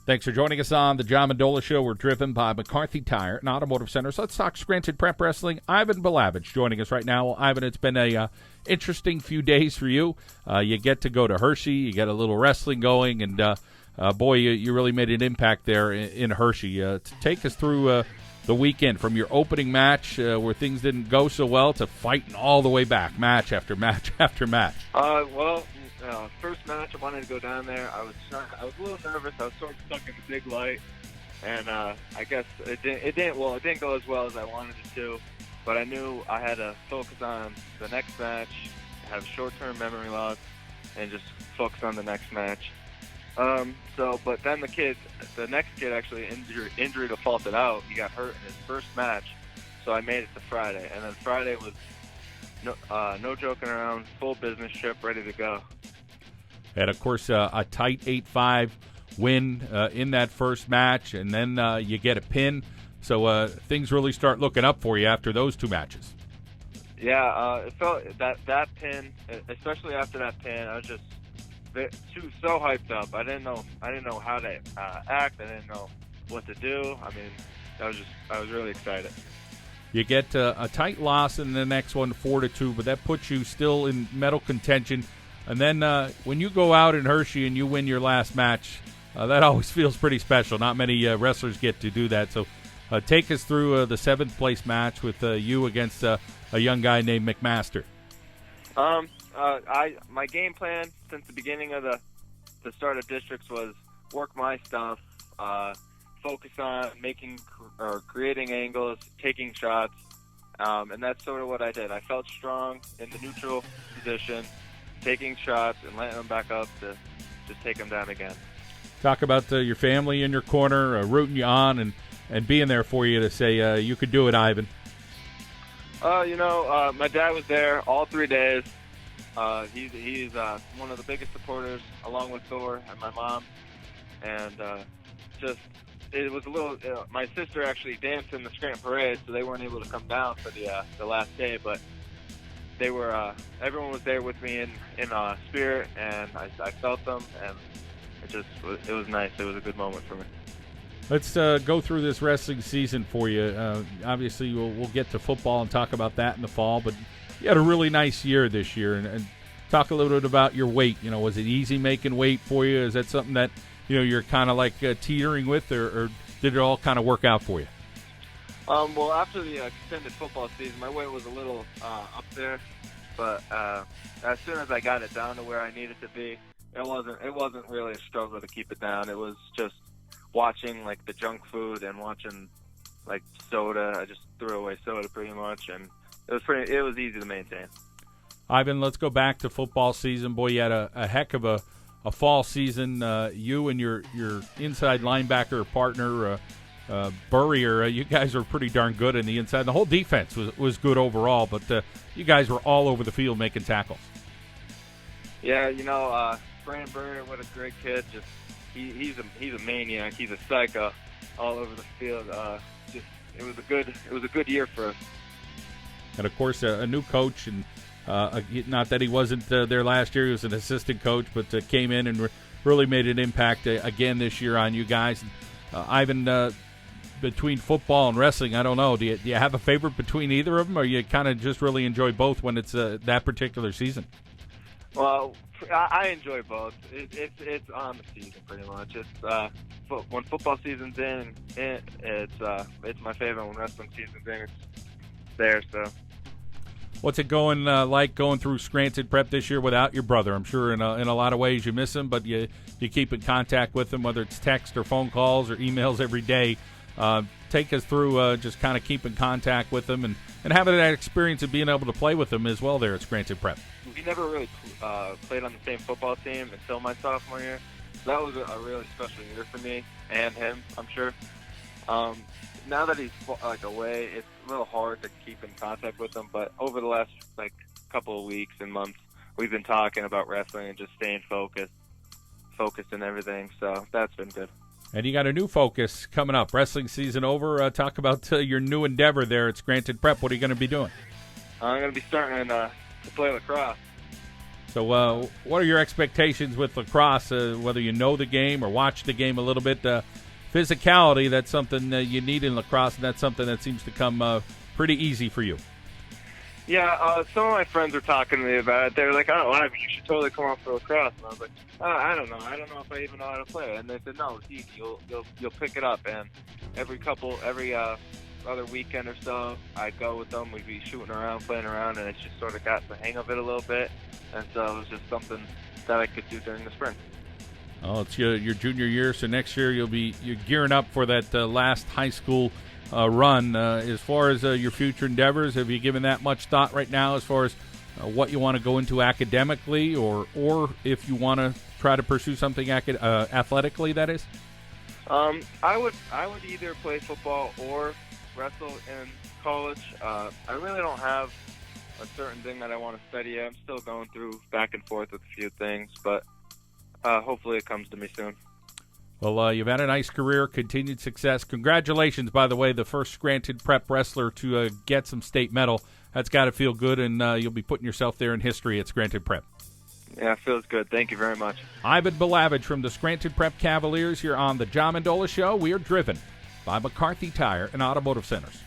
Thanks for joining us on the John Mendola Show. We're driven by McCarthy Tire and Automotive Center. So let's talk Scranton Prep Wrestling. Ivan Balavage joining us right now. Well, Ivan, it's been a interesting few days for you. You get to go to Hershey. You get a little wrestling going, and boy, you really made an impact there in Hershey. To take us through the weekend from your opening match where things didn't go so well to fighting all the way back, match after match after match. First match, I wanted to go down there. I was a little nervous. I was sort of stuck in the big light, and I guess it didn't go as well as I wanted it to. But I knew I had to focus on the next match, have short-term memory loss, and just focus on the next match. But then the next kid actually injury defaulted out. He got hurt in his first match, so I made it to Friday. And then Friday was no joking around, full business trip, ready to go. And, of course, a tight 8-5 win in that first match, and then you get a pin. So things really start looking up for you after those two matches. Yeah, it felt that pin, especially after that pin, I was just so hyped up. I didn't know how to act. I didn't know what to do. I mean, I was really excited. You get a tight loss in the next one, 4-2, but that puts you still in medal contention. And then when you go out in Hershey and you win your last match, that always feels pretty special. Not many wrestlers get to do that. So take us through the seventh place match with you against a young guy named McMaster. My game plan since the beginning of the start of districts was work my stuff, focus on creating angles, taking shots, and that's sort of what I did. I felt strong in the neutral position, taking shots and letting them back up to just take them down again. Talk about your family in your corner, rooting you on and being there for you to say you could do it, Ivan. My dad was there all 3 days. He's one of the biggest supporters, along with Thor and my mom. And it was a little. My sister actually danced in the Scranton Parade, so they weren't able to come down for the last day. But they were. Everyone was there with me in spirit, and I felt them, and it was nice. It was a good moment for me. Let's go through this wrestling season for you. Obviously, we'll get to football and talk about that in the fall, but you had a really nice year this year. And talk a little bit about your weight. Was it easy making weight for you? Is that something that you're kind of like teetering with, or did it all kind of work out for you? Well, after the extended football season, my weight was a little up there, but as soon as I got it down to where I needed to be, it wasn't really a struggle to keep it down. It was just watching like the junk food and watching like soda. I just threw away soda pretty much, and it was easy to maintain. Ivan, let's go back to football season. Boy, you had a heck of a fall season. You and your inside linebacker partner, Burrier, you guys were pretty darn good in the inside. The whole defense was good overall, but you guys were all over the field making tackles. Yeah, Brandon Burrier, what a great kid. Just he's a maniac. He's a psycho all over the field. It was a good year for us. And of course, a new coach, and not that he wasn't there last year. He was an assistant coach, but came in and really made an impact again this year on you guys. Ivan, between football and wrestling, I don't know. Do you have a favorite between either of them, or you kind of just really enjoy both when it's that particular season? Well, I enjoy both. It's on the season pretty much. It's when football season's in, it's my favorite. When wrestling season's in, it's there. So, what's it going like going through Scranton Prep this year without your brother? I'm sure in a lot of ways you miss him, but you keep in contact with him, whether it's text or phone calls or emails every day. Take us through just kind of keeping contact with him and having that experience of being able to play with him as well there at Scranton Prep. We never really played on the same football team until my sophomore year. So that was a really special year for me and him, I'm sure. Now that he's away, it's a little hard to keep in contact with him. But over the last couple of weeks and months, we've been talking about wrestling and just staying focused and everything. So that's been good. And you got a new focus coming up. Wrestling season over. Talk about your new endeavor there at Scranton Prep. What are you going to be doing? I'm going to be starting to play lacrosse. So what are your expectations with lacrosse, whether you know the game or watch the game a little bit? Physicality, that's something you need in lacrosse, and that's something that seems to come pretty easy for you. Yeah, some of my friends were talking to me about it. They were like, "Oh, Ivan, you should totally come up for lacrosse." And I was like, "I don't know. I don't know if I even know how to play." And they said, "No, it's easy. You'll pick it up." And every other weekend or so, I'd go with them. We'd be shooting around, playing around, and it just sort of got the hang of it a little bit. And so it was just something that I could do during the spring. Oh, it's your junior year, so next year you're gearing up for that last high school run. As far as your future endeavors, have you given that much thought right now as far as what you want to go into academically, or if you want to try to pursue something athletically, that is? I would either play football or wrestle in college. I really don't have a certain thing that I want to study yet. I'm still going through back and forth with a few things, but hopefully it comes to me soon. Well, you've had a nice career, continued success. Congratulations, by the way, the first Scranton Prep Wrestler to get some state medal. That's got to feel good, and you'll be putting yourself there in history at Scranton Prep. Yeah, it feels good. Thank you very much. Ivan Balavage from the Scranton Prep Cavaliers here on the John Mendola Show. We are driven by McCarthy Tire and Automotive Centers.